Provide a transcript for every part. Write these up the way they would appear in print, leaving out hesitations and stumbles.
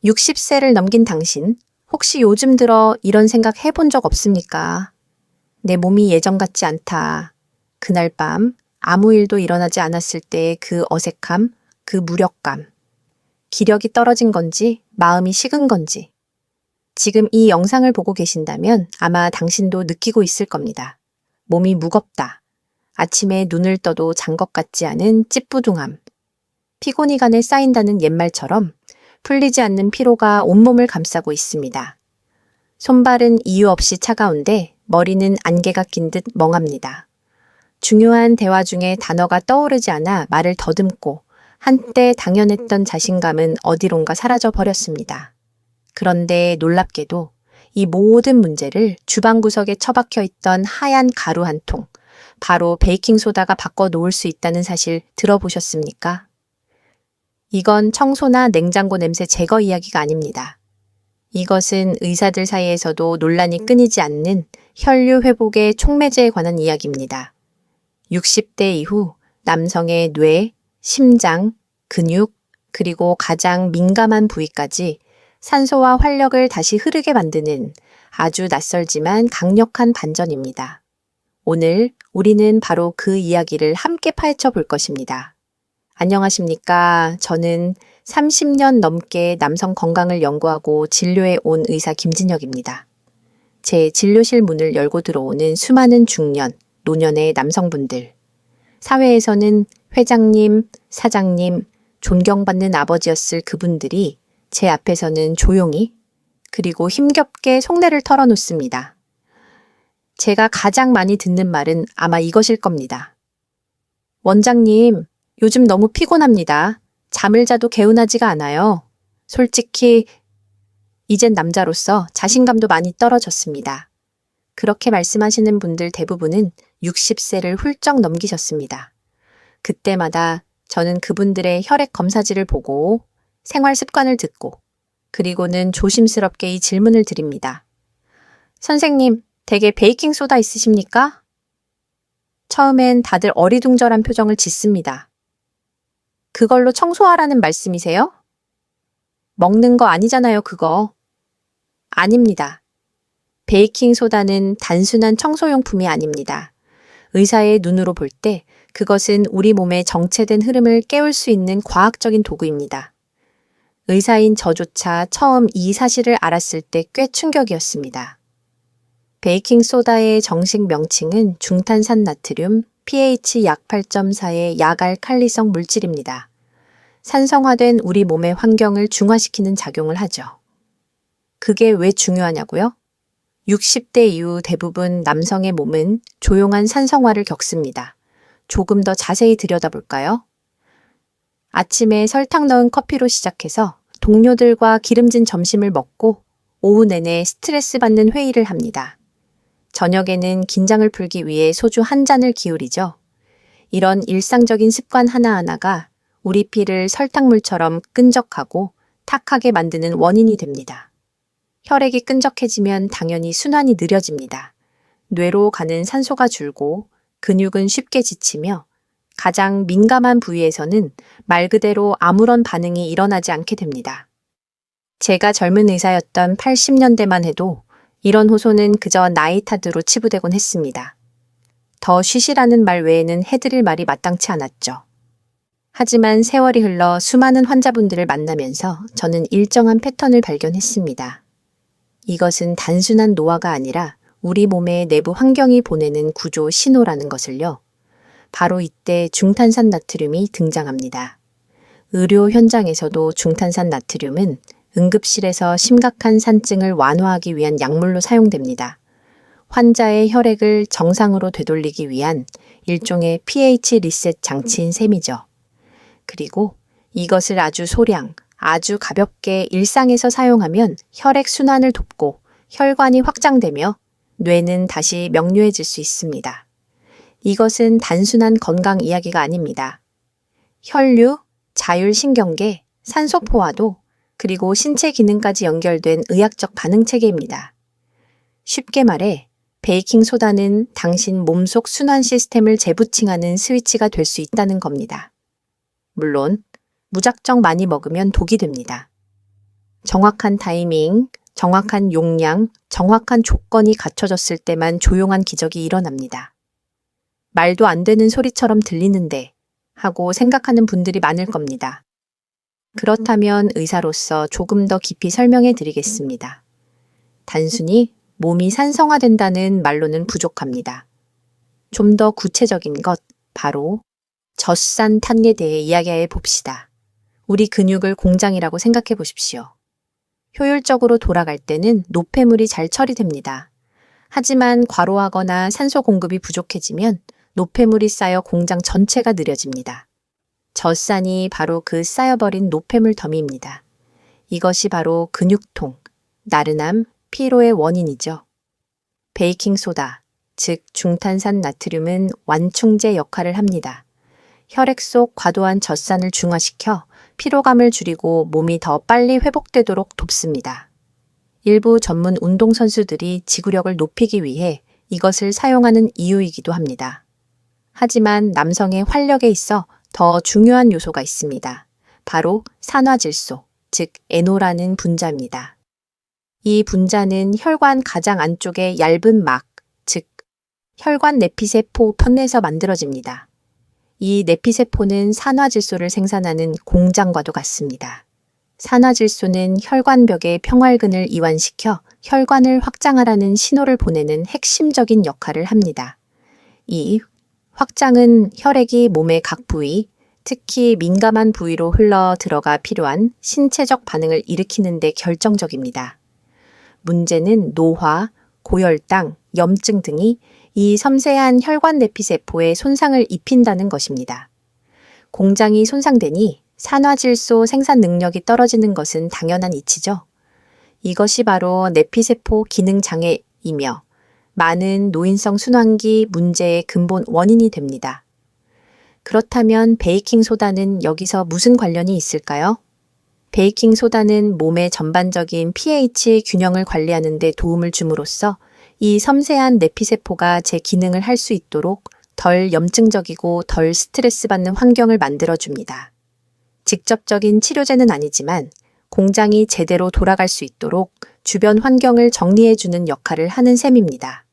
60세를 넘긴 당신, 혹시 요즘 들어 이런 생각 해본 적 없습니까? 내 몸이 예전 같지 않다. 그날 밤 아무 일도 일어나지 않았을 때의 그 어색함, 그 무력감. 기력이 떨어진 건지, 마음이 식은 건지. 지금 이 영상을 보고 계신다면 아마 당신도 느끼고 있을 겁니다. 몸이 무겁다. 아침에 눈을 떠도 잔 것 같지 않은 찌뿌둥함. 피곤이 간에 쌓인다는 옛말처럼 풀리지 않는 피로가 온몸을 감싸고 있습니다. 손발은 이유 없이 차가운데 머리는 안개가 낀 듯 멍합니다. 중요한 대화 중에 단어가 떠오르지 않아 말을 더듬고 한때 당연했던 자신감은 어디론가 사라져 버렸습니다. 그런데 놀랍게도 이 모든 문제를 주방 구석에 처박혀 있던 하얀 가루 한 통, 바로 베이킹소다가 바꿔 놓을 수 있다는 사실 들어보셨습니까? 이건 청소나 냉장고 냄새 제거 이야기가 아닙니다. 이것은 의사들 사이에서도 논란이 끊이지 않는 혈류 회복의 촉매제에 관한 이야기입니다. 60대 이후 남성의 뇌, 심장, 근육, 그리고 가장 민감한 부위까지 산소와 활력을 다시 흐르게 만드는 아주 낯설지만 강력한 반전입니다. 오늘 우리는 바로 그 이야기를 함께 파헤쳐 볼 것입니다. 안녕하십니까. 저는 30년 넘게 남성 건강을 연구하고 진료해 온 의사 김진혁입니다. 제 진료실 문을 열고 들어오는 수많은 중년, 노년의 남성분들. 사회에서는 회장님, 사장님, 존경받는 아버지였을 그분들이 제 앞에서는 조용히 그리고 힘겹게 속내를 털어놓습니다. 제가 가장 많이 듣는 말은 아마 이것일 겁니다. 원장님, 요즘 너무 피곤합니다. 잠을 자도 개운하지가 않아요. 솔직히 이젠 남자로서 자신감도 많이 떨어졌습니다. 그렇게 말씀하시는 분들 대부분은 60세를 훌쩍 넘기셨습니다. 그때마다 저는 그분들의 혈액 검사지를 보고 생활 습관을 듣고 그리고는 조심스럽게 이 질문을 드립니다. 선생님, 댁에 베이킹소다 있으십니까? 처음엔 다들 어리둥절한 표정을 짓습니다. 그걸로 청소하라는 말씀이세요? 먹는 거 아니잖아요, 그거. 아닙니다. 베이킹소다는 단순한 청소용품이 아닙니다. 의사의 눈으로 볼 때 그것은 우리 몸의 정체된 흐름을 깨울 수 있는 과학적인 도구입니다. 의사인 저조차 처음 이 사실을 알았을 때 꽤 충격이었습니다. 베이킹소다의 정식 명칭은 중탄산 나트륨 pH 약 8.4의 약알칼리성 물질입니다. 산성화된 우리 몸의 환경을 중화시키는 작용을 하죠. 그게 왜 중요하냐고요? 60대 이후 대부분 남성의 몸은 조용한 산성화를 겪습니다. 조금 더 자세히 들여다볼까요? 아침에 설탕 넣은 커피로 시작해서 동료들과 기름진 점심을 먹고 오후 내내 스트레스 받는 회의를 합니다. 저녁에는 긴장을 풀기 위해 소주 한 잔을 기울이죠. 이런 일상적인 습관 하나하나가 우리 피를 설탕물처럼 끈적하고 탁하게 만드는 원인이 됩니다. 혈액이 끈적해지면 당연히 순환이 느려집니다. 뇌로 가는 산소가 줄고 근육은 쉽게 지치며 가장 민감한 부위에서는 말 그대로 아무런 반응이 일어나지 않게 됩니다. 제가 젊은 의사였던 80년대만 해도 이런 호소는 그저 나이 탓으로 치부되곤 했습니다. 더 쉬시라는 말 외에는 해드릴 말이 마땅치 않았죠. 하지만 세월이 흘러 수많은 환자분들을 만나면서 저는 일정한 패턴을 발견했습니다. 이것은 단순한 노화가 아니라 우리 몸의 내부 환경이 보내는 구조 신호라는 것을요. 바로 이때 중탄산 나트륨이 등장합니다. 의료 현장에서도 중탄산 나트륨은 응급실에서 심각한 산증을 완화하기 위한 약물로 사용됩니다. 환자의 혈액을 정상으로 되돌리기 위한 일종의 pH 리셋 장치인 셈이죠. 그리고 이것을 아주 소량, 아주 가볍게 일상에서 사용하면 혈액 순환을 돕고 혈관이 확장되며 뇌는 다시 명료해질 수 있습니다. 이것은 단순한 건강 이야기가 아닙니다. 혈류, 자율신경계, 산소포화도 그리고 신체 기능까지 연결된 의학적 반응 체계입니다. 쉽게 말해 베이킹소다는 당신 몸속 순환 시스템을 재부팅하는 스위치가 될 수 있다는 겁니다. 물론 무작정 많이 먹으면 독이 됩니다. 정확한 타이밍, 정확한 용량, 정확한 조건이 갖춰졌을 때만 조용한 기적이 일어납니다. 말도 안 되는 소리처럼 들리는데 하고 생각하는 분들이 많을 겁니다. 그렇다면 의사로서 조금 더 깊이 설명해 드리겠습니다. 단순히 몸이 산성화된다는 말로는 부족합니다. 좀 더 구체적인 것, 바로 젖산탄에 대해 이야기해 봅시다. 우리 근육을 공장이라고 생각해 보십시오. 효율적으로 돌아갈 때는 노폐물이 잘 처리됩니다. 하지만 과로하거나 산소 공급이 부족해지면 노폐물이 쌓여 공장 전체가 느려집니다. 젖산이 바로 그 쌓여버린 노폐물 더미입니다. 이것이 바로 근육통, 나른함, 피로의 원인이죠. 베이킹소다, 즉 중탄산 나트륨은 완충제 역할을 합니다. 혈액 속 과도한 젖산을 중화시켜 피로감을 줄이고 몸이 더 빨리 회복되도록 돕습니다. 일부 전문 운동선수들이 지구력을 높이기 위해 이것을 사용하는 이유이기도 합니다. 하지만 남성의 활력에 있어 더 중요한 요소가 있습니다. 바로 산화질소, 즉 에노라는 분자입니다. 이 분자는 혈관 가장 안쪽의 얇은 막, 즉 혈관 내피세포 편에서 만들어집니다. 이 내피세포는 산화질소를 생산하는 공장과도 같습니다. 산화질소는 혈관벽의 평활근을 이완시켜 혈관을 확장하라는 신호를 보내는 핵심적인 역할을 합니다. 이 확장은 혈액이 몸의 각 부위, 특히 민감한 부위로 흘러 들어가 필요한 신체적 반응을 일으키는 데 결정적입니다. 문제는 노화, 고혈당, 염증 등이 이 섬세한 혈관 내피세포에 손상을 입힌다는 것입니다. 공장이 손상되니 산화질소 생산 능력이 떨어지는 것은 당연한 이치죠. 이것이 바로 내피세포 기능 장애이며 많은 노인성 순환기 문제의 근본 원인이 됩니다. 그렇다면 베이킹소다는 여기서 무슨 관련이 있을까요? 베이킹소다는 몸의 전반적인 pH 균형을 관리하는 데 도움을 줌으로써 이 섬세한 내피세포가 제 기능을 할 수 있도록 덜 염증적이고 덜 스트레스 받는 환경을 만들어줍니다. 직접적인 치료제는 아니지만 공장이 제대로 돌아갈 수 있도록 주변 환경을 정리해주는 역할을 하는 셈입니다.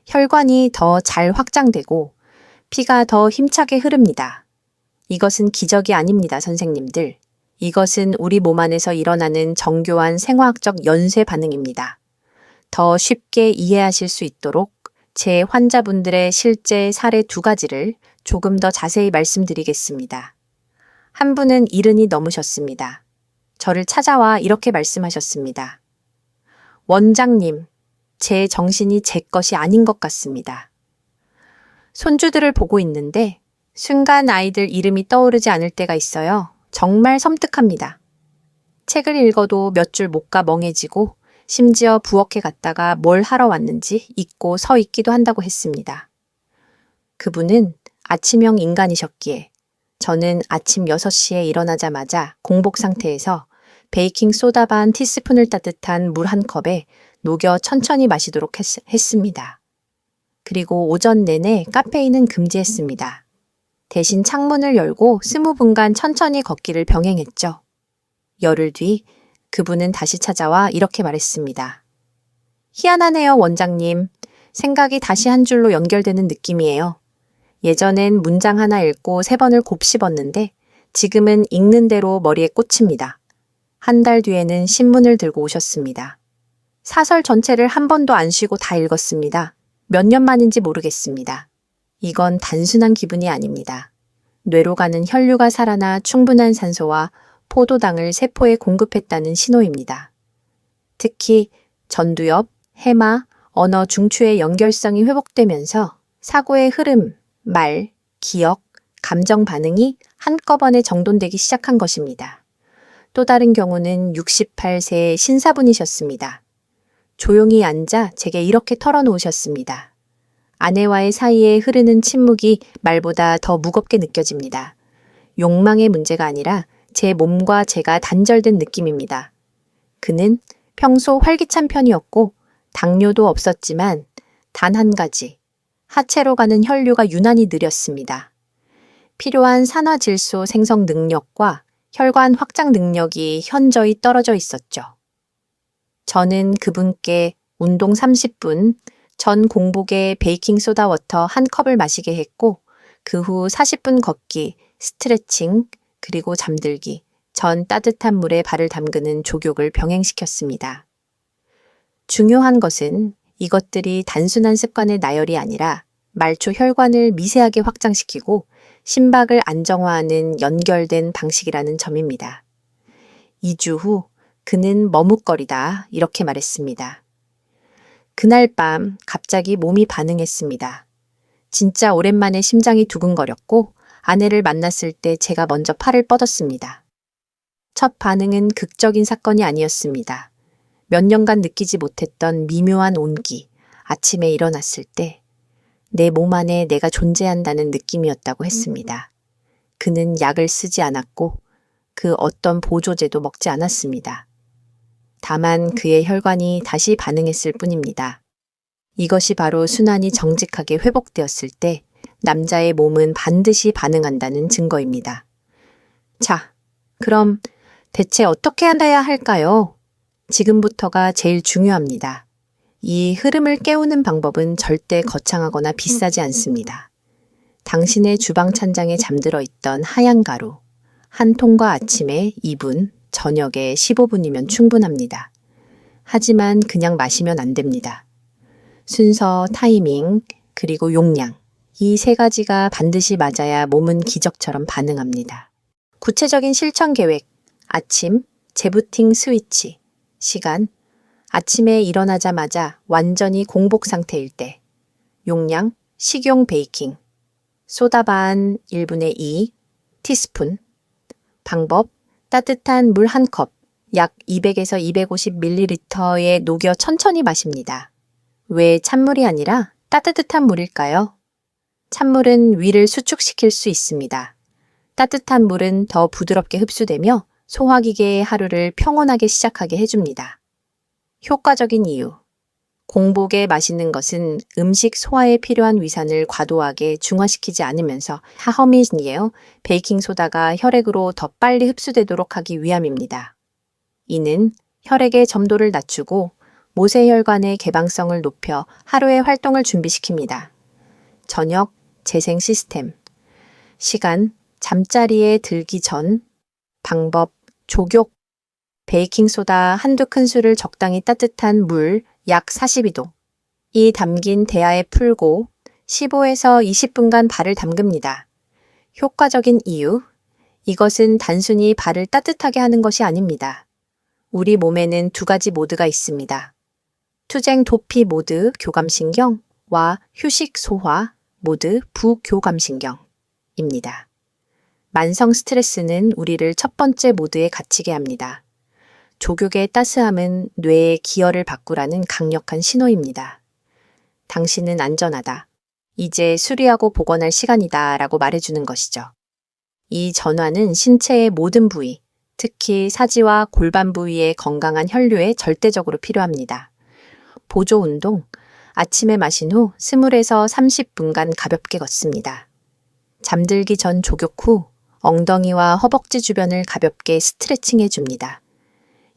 혈관이 더 잘 확장되고 피가 더 힘차게 흐릅니다. 이것은 기적이 아닙니다, 선생님들. 이것은 우리 몸 안에서 일어나는 정교한 생화학적 연쇄 반응입니다. 더 쉽게 이해하실 수 있도록 제 환자분들의 실제 사례 2가지를 조금 더 자세히 말씀드리겠습니다. 한 분은 70이 넘으셨습니다. 저를 찾아와 이렇게 말씀하셨습니다. 원장님, 제 정신이 제 것이 아닌 것 같습니다. 손주들을 보고 있는데 순간 아이들 이름이 떠오르지 않을 때가 있어요. 정말 섬뜩합니다. 책을 읽어도 몇 줄 못 가 멍해지고 심지어 부엌에 갔다가 뭘 하러 왔는지 잊고 서 있기도 한다고 했습니다. 그분은 아침형 인간이셨기에 저는 아침 6시에 일어나자마자 공복 상태에서 베이킹 소다 반 티스푼을 따뜻한 물 한 컵에 녹여 천천히 마시도록 했습니다. 그리고 오전 내내 카페인은 금지했습니다. 대신 창문을 열고 20분간 천천히 걷기를 병행했죠. 열흘 뒤 그분은 다시 찾아와 이렇게 말했습니다. 희한하네요, 원장님. 생각이 다시 한 줄로 연결되는 느낌이에요. 예전엔 문장 하나 읽고 3번을 곱씹었는데 지금은 읽는 대로 머리에 꽂힙니다. 한 달 뒤에는 신문을 들고 오셨습니다. 사설 전체를 한 번도 안 쉬고 다 읽었습니다. 몇 년 만인지 모르겠습니다. 이건 단순한 기분이 아닙니다. 뇌로 가는 혈류가 살아나 충분한 산소와 포도당을 세포에 공급했다는 신호입니다. 특히 전두엽, 해마, 언어 중추의 연결성이 회복되면서 사고의 흐름, 말, 기억, 감정 반응이 한꺼번에 정돈되기 시작한 것입니다. 또 다른 경우는 68세 신사분이셨습니다. 조용히 앉아 제게 이렇게 털어놓으셨습니다. 아내와의 사이에 흐르는 침묵이 말보다 더 무겁게 느껴집니다. 욕망의 문제가 아니라 제 몸과 제가 단절된 느낌입니다. 그는 평소 활기찬 편이었고 당뇨도 없었지만 단 한 가지, 하체로 가는 혈류가 유난히 느렸습니다. 필요한 산화질소 생성 능력과 혈관 확장 능력이 현저히 떨어져 있었죠. 저는 그분께 운동 30분, 전 공복에 베이킹소다 워터 한 컵을 마시게 했고 그 후 40분 걷기, 스트레칭, 그리고 잠들기, 전 따뜻한 물에 발을 담그는 족욕을 병행시켰습니다. 중요한 것은 이것들이 단순한 습관의 나열이 아니라 말초 혈관을 미세하게 확장시키고 심박을 안정화하는 연결된 방식이라는 점입니다. 2주 후 그는 머뭇거리다 이렇게 말했습니다. 그날 밤 갑자기 몸이 반응했습니다. 진짜 오랜만에 심장이 두근거렸고 아내를 만났을 때 제가 먼저 팔을 뻗었습니다. 첫 반응은 극적인 사건이 아니었습니다. 몇 년간 느끼지 못했던 미묘한 온기, 아침에 일어났을 때 내 몸 안에 내가 존재한다는 느낌이었다고 했습니다. 그는 약을 쓰지 않았고 그 어떤 보조제도 먹지 않았습니다. 다만 그의 혈관이 다시 반응했을 뿐입니다. 이것이 바로 순환이 정직하게 회복되었을 때 남자의 몸은 반드시 반응한다는 증거입니다. 자, 그럼 대체 어떻게 해야 할까요? 지금부터가 제일 중요합니다. 이 흐름을 깨우는 방법은 절대 거창하거나 비싸지 않습니다. 당신의 주방 찬장에 잠들어 있던 하얀 가루, 한 통과 아침에 2분, 저녁에 15분이면 충분합니다. 하지만 그냥 마시면 안 됩니다. 순서, 타이밍, 그리고 용량. 이 세 가지가 반드시 맞아야 몸은 기적처럼 반응합니다. 구체적인 실천 계획, 아침, 재부팅 스위치, 시간, 아침에 일어나자마자 완전히 공복 상태일 때, 용량, 식용 베이킹, 소다 반 1분의 2, 티스푼, 방법, 따뜻한 물 1컵, 약 200에서 250ml에 녹여 천천히 마십니다. 왜 찬물이 아니라 따뜻한 물일까요? 찬물은 위를 수축시킬 수 있습니다. 따뜻한 물은 더 부드럽게 흡수되며 소화기계의 하루를 평온하게 시작하게 해줍니다. 효과적인 이유. 공복에 마시는 것은 음식 소화에 필요한 위산을 과도하게 중화시키지 않으면서 하허밋이에요. 베이킹소다가 혈액으로 더 빨리 흡수되도록 하기 위함입니다. 이는 혈액의 점도를 낮추고 모세혈관의 개방성을 높여 하루의 활동을 준비시킵니다. 저녁, 재생 시스템. 시간, 잠자리에 들기 전. 방법, 족욕. 베이킹소다 한두 큰술을 적당히 따뜻한 물 약 42도. 이 담긴 대야에 풀고 15에서 20분간 발을 담급니다. 효과적인 이유. 이것은 단순히 발을 따뜻하게 하는 것이 아닙니다. 우리 몸에는 두 가지 모드가 있습니다. 투쟁 도피 모드 교감신경과 휴식 소화 모드 부교감신경입니다. 만성 스트레스는 우리를 첫 번째 모드에 갇히게 합니다. 족욕의 따스함은 뇌의 기혈을 바꾸라는 강력한 신호입니다. 당신은 안전하다. 이제 수리하고 복원할 시간이다 라고 말해주는 것이죠. 이 전환은 신체의 모든 부위, 특히 사지와 골반 부위의 건강한 혈류에 절대적으로 필요합니다. 보조 운동, 아침에 마신 후 20에서 30분간 가볍게 걷습니다. 잠들기 전 족욕 후 엉덩이와 허벅지 주변을 가볍게 스트레칭 해줍니다.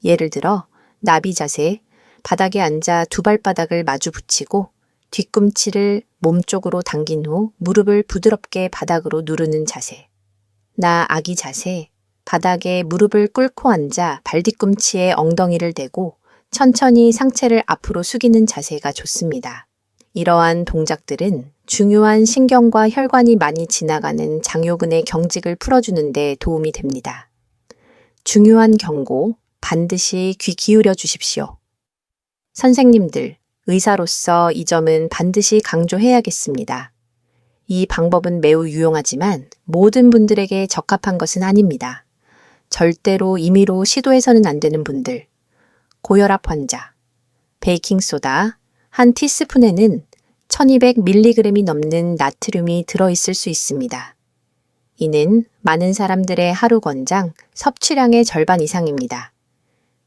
예를 들어 나비 자세, 바닥에 앉아 두 발바닥을 마주 붙이고 뒤꿈치를 몸쪽으로 당긴 후 무릎을 부드럽게 바닥으로 누르는 자세. 나 아기 자세, 바닥에 무릎을 꿇고 앉아 발뒤꿈치에 엉덩이를 대고 천천히 상체를 앞으로 숙이는 자세가 좋습니다. 이러한 동작들은 중요한 신경과 혈관이 많이 지나가는 장요근의 경직을 풀어주는 데 도움이 됩니다. 중요한 경고, 반드시 귀 기울여 주십시오. 선생님들, 의사로서 이 점은 반드시 강조해야겠습니다. 이 방법은 매우 유용하지만 모든 분들에게 적합한 것은 아닙니다. 절대로 임의로 시도해서는 안 되는 분들, 고혈압 환자, 베이킹소다 한 티스푼에는 1200mg이 넘는 나트륨이 들어있을 수 있습니다. 이는 많은 사람들의 하루 권장 섭취량의 절반 이상입니다.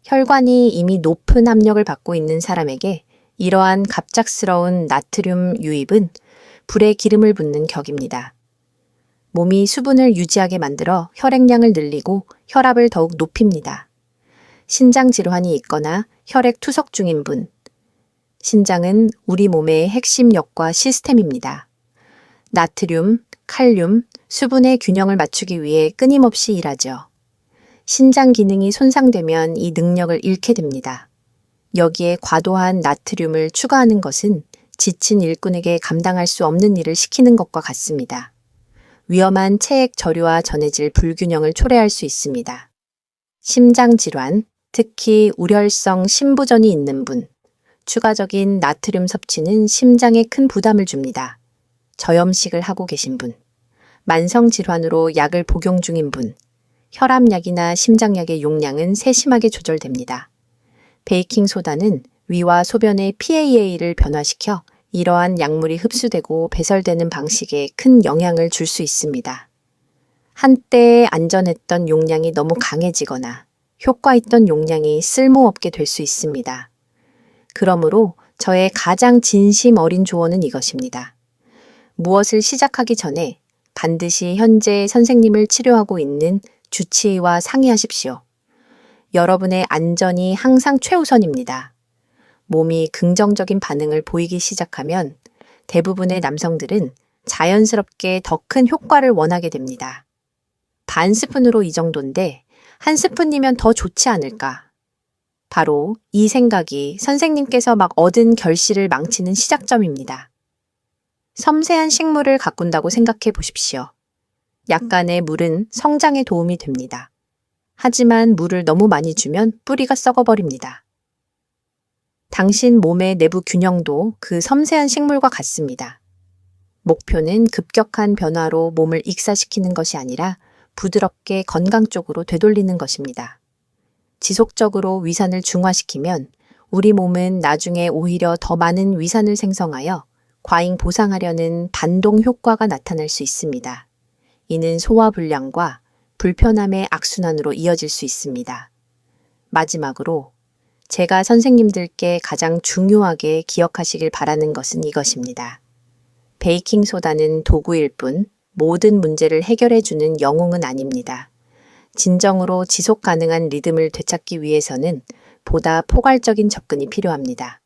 혈관이 이미 높은 압력을 받고 있는 사람에게 이러한 갑작스러운 나트륨 유입은 불에 기름을 붓는 격입니다. 몸이 수분을 유지하게 만들어 혈액량을 늘리고 혈압을 더욱 높입니다. 신장 질환이 있거나 혈액 투석 중인 분. 신장은 우리 몸의 핵심 역과 시스템입니다. 나트륨, 칼륨, 수분의 균형을 맞추기 위해 끊임없이 일하죠. 신장 기능이 손상되면 이 능력을 잃게 됩니다. 여기에 과도한 나트륨을 추가하는 것은 지친 일꾼에게 감당할 수 없는 일을 시키는 것과 같습니다. 위험한 체액 저류와 전해질 불균형을 초래할 수 있습니다. 심장 질환, 특히 우렬성 심부전이 있는 분, 추가적인 나트륨 섭취는 심장에 큰 부담을 줍니다. 저염식을 하고 계신 분, 만성 질환으로 약을 복용 중인 분, 혈압약이나 심장약의 용량은 세심하게 조절됩니다. 베이킹소다는 위와 소변의 PAA를 변화시켜 이러한 약물이 흡수되고 배설되는 방식에 큰 영향을 줄 수 있습니다. 한때 안전했던 용량이 너무 강해지거나 효과 있던 용량이 쓸모없게 될 수 있습니다. 그러므로 저의 가장 진심 어린 조언은 이것입니다. 무엇을 시작하기 전에 반드시 현재 선생님을 치료하고 있는 주치의와 상의하십시오. 여러분의 안전이 항상 최우선입니다. 몸이 긍정적인 반응을 보이기 시작하면 대부분의 남성들은 자연스럽게 더 큰 효과를 원하게 됩니다. 반 스푼으로 이 정도인데 한 스푼이면 더 좋지 않을까? 바로 이 생각이 선생님께서 막 얻은 결실을 망치는 시작점입니다. 섬세한 식물을 가꾼다고 생각해 보십시오. 약간의 물은 성장에 도움이 됩니다. 하지만 물을 너무 많이 주면 뿌리가 썩어버립니다. 당신 몸의 내부 균형도 그 섬세한 식물과 같습니다. 목표는 급격한 변화로 몸을 익사시키는 것이 아니라 부드럽게 건강 쪽으로 되돌리는 것입니다. 지속적으로 위산을 중화시키면 우리 몸은 나중에 오히려 더 많은 위산을 생성하여 과잉 보상하려는 반동 효과가 나타날 수 있습니다. 이는 소화불량과 불편함의 악순환으로 이어질 수 있습니다. 마지막으로 제가 선생님들께 가장 중요하게 기억하시길 바라는 것은 이것입니다. 베이킹소다는 도구일 뿐 모든 문제를 해결해주는 영웅은 아닙니다. 진정으로 지속 가능한 리듬을 되찾기 위해서는 보다 포괄적인 접근이 필요합니다.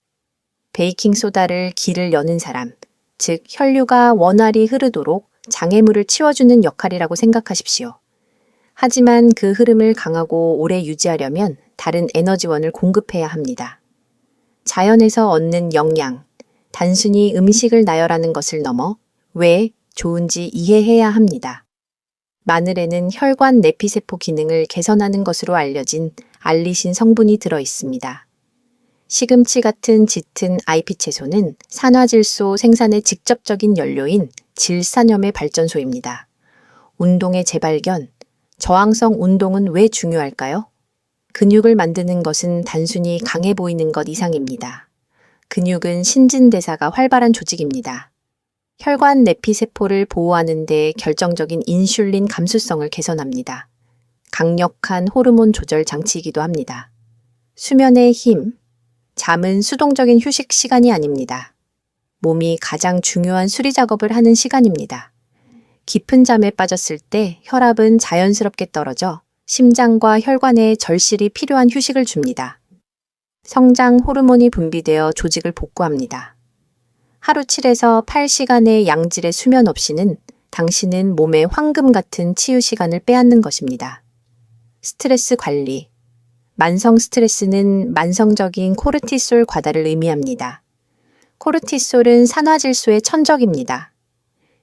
베이킹소다를 길을 여는 사람, 즉 혈류가 원활히 흐르도록 장애물을 치워주는 역할이라고 생각하십시오. 하지만 그 흐름을 강하고 오래 유지하려면 다른 에너지원을 공급해야 합니다. 자연에서 얻는 영양, 단순히 음식을 나열하는 것을 넘어 왜 좋은지 이해해야 합니다. 마늘에는 혈관 내피세포 기능을 개선하는 것으로 알려진 알리신 성분이 들어 있습니다. 시금치 같은 짙은 IP 채소는 산화질소 생산의 직접적인 연료인 질산염의 발전소입니다. 운동의 재발견, 저항성 운동은 왜 중요할까요? 근육을 만드는 것은 단순히 강해 보이는 것 이상입니다. 근육은 신진대사가 활발한 조직입니다. 혈관 내피세포를 보호하는 데 결정적인 인슐린 감수성을 개선합니다. 강력한 호르몬 조절 장치이기도 합니다. 수면의 힘, 잠은 수동적인 휴식 시간이 아닙니다. 몸이 가장 중요한 수리 작업을 하는 시간입니다. 깊은 잠에 빠졌을 때 혈압은 자연스럽게 떨어져 심장과 혈관에 절실히 필요한 휴식을 줍니다. 성장 호르몬이 분비되어 조직을 복구합니다. 하루 7에서 8시간의 양질의 수면 없이는 당신은 몸의 황금 같은 치유 시간을 빼앗는 것입니다. 스트레스 관리. 만성 스트레스는 만성적인 코르티솔 과다를 의미합니다. 코르티솔은 산화질소의 천적입니다.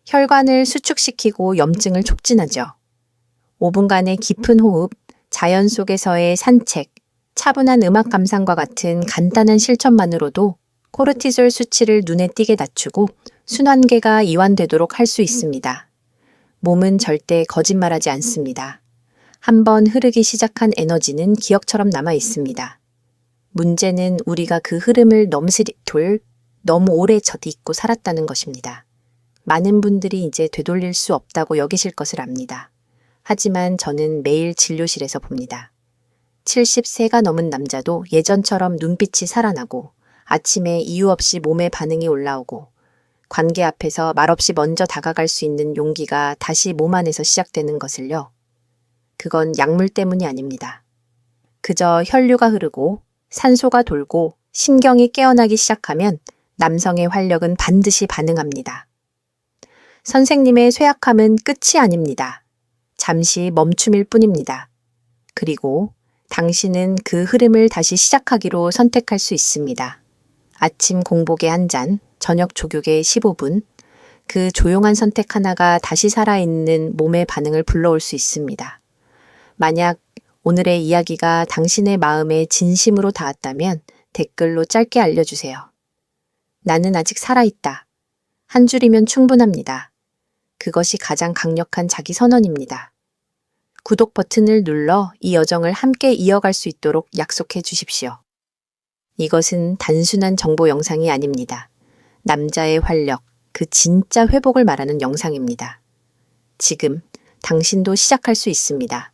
혈관을 수축시키고 염증을 촉진하죠. 5분간의 깊은 호흡, 자연 속에서의 산책, 차분한 음악 감상과 같은 간단한 실천만으로도 코르티솔 수치를 눈에 띄게 낮추고 순환계가 이완되도록 할 수 있습니다. 몸은 절대 거짓말하지 않습니다. 한번 흐르기 시작한 에너지는 기억처럼 남아 있습니다. 문제는 우리가 그 흐름을 너무 오래 젖입고 살았다는 것입니다. 많은 분들이 이제 되돌릴 수 없다고 여기실 것을 압니다. 하지만 저는 매일 진료실에서 봅니다. 70세가 넘은 남자도 예전처럼 눈빛이 살아나고 아침에 이유 없이 몸에 반응이 올라오고 관계 앞에서 말없이 먼저 다가갈 수 있는 용기가 다시 몸 안에서 시작되는 것을요. 그건 약물 때문이 아닙니다. 그저 혈류가 흐르고 산소가 돌고 신경이 깨어나기 시작하면 남성의 활력은 반드시 반응합니다. 선생님의 쇠약함은 끝이 아닙니다. 잠시 멈춤일 뿐입니다. 그리고 당신은 그 흐름을 다시 시작하기로 선택할 수 있습니다. 아침 공복에 한 잔, 저녁 족욕에 15분, 그 조용한 선택 하나가 다시 살아있는 몸의 반응을 불러올 수 있습니다. 만약 오늘의 이야기가 당신의 마음에 진심으로 닿았다면 댓글로 짧게 알려주세요. 나는 아직 살아있다. 한 줄이면 충분합니다. 그것이 가장 강력한 자기 선언입니다. 구독 버튼을 눌러 이 여정을 함께 이어갈 수 있도록 약속해 주십시오. 이것은 단순한 정보 영상이 아닙니다. 남자의 활력, 그 진짜 회복을 말하는 영상입니다. 지금 당신도 시작할 수 있습니다.